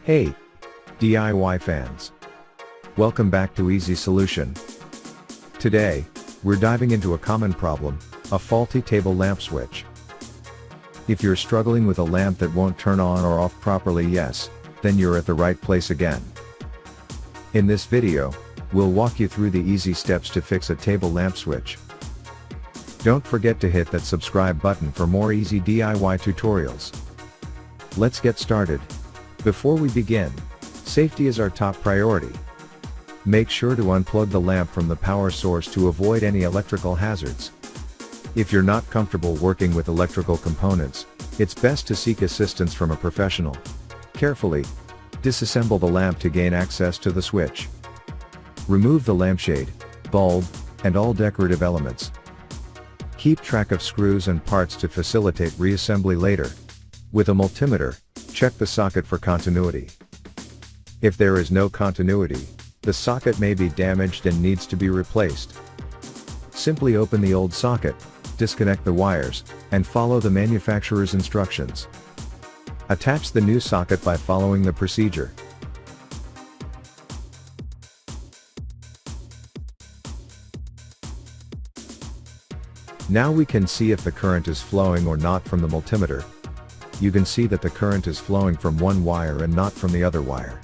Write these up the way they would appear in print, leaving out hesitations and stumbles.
Hey, DIY fans. Welcome back to Easy Solution. Today, we're diving into a common problem, a faulty table lamp switch. If you're struggling with a lamp that won't turn on or off properly, then you're at the right place again. In this video, we'll walk you through the easy steps to fix a table lamp switch. Don't forget to hit that subscribe button for more easy DIY tutorials. Let's get started. Before we begin, safety is our top priority. Make sure to unplug the lamp from the power source to avoid any electrical hazards. If you're not comfortable working with electrical components, it's best to seek assistance from a professional. Carefully disassemble the lamp to gain access to the switch. Remove the lampshade, bulb, and all decorative elements. Keep track of screws and parts to facilitate reassembly later. With a multimeter, check the socket for continuity. If there is no continuity, the socket may be damaged and needs to be replaced. Simply open the old socket, disconnect the wires, and follow the manufacturer's instructions. Attach the new socket by following the procedure. Now we can see if the current is flowing or not from the multimeter. You can see that the current is flowing from one wire and not from the other wire.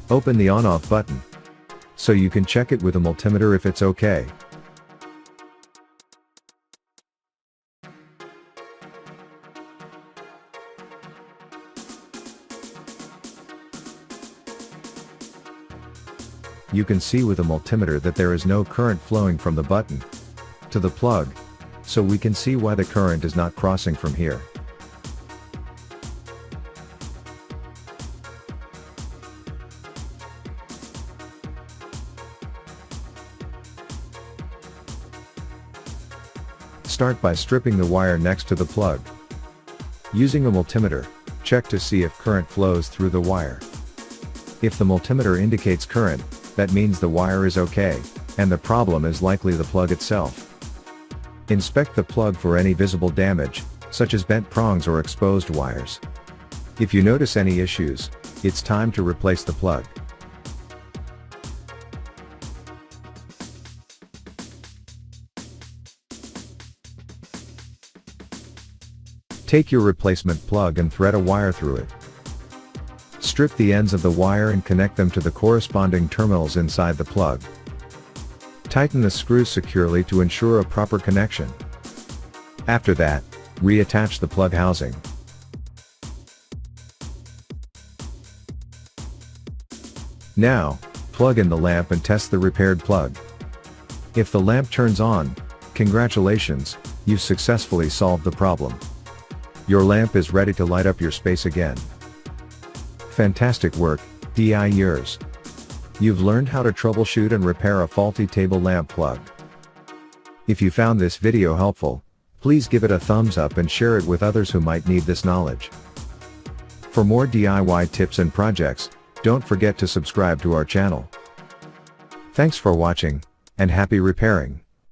Open the on-off button, so you can check it with a multimeter if it's okay. You can see with a multimeter that there is no current flowing from the button to the plug, so we can see why the current is not crossing from here. Start by stripping the wire next to the plug. Using a multimeter, check to see if current flows through the wire. If the multimeter indicates current, that means the wire is okay, and the problem is likely the plug itself. Inspect the plug for any visible damage, such as bent prongs or exposed wires. If you notice any issues, it's time to replace the plug. Take your replacement plug and thread a wire through it. Strip the ends of the wire and connect them to the corresponding terminals inside the plug. Tighten the screws securely to ensure a proper connection. After that, reattach the plug housing. Now, plug in the lamp and test the repaired plug. If the lamp turns on, congratulations, you've successfully solved the problem. Your lamp is ready to light up your space again. Fantastic work, DIYers. You've learned how to troubleshoot and repair a faulty table lamp plug. If you found this video helpful, please give it a thumbs up and share it with others who might need this knowledge. For more DIY tips and projects, don't forget to subscribe to our channel. Thanks for watching, and happy repairing.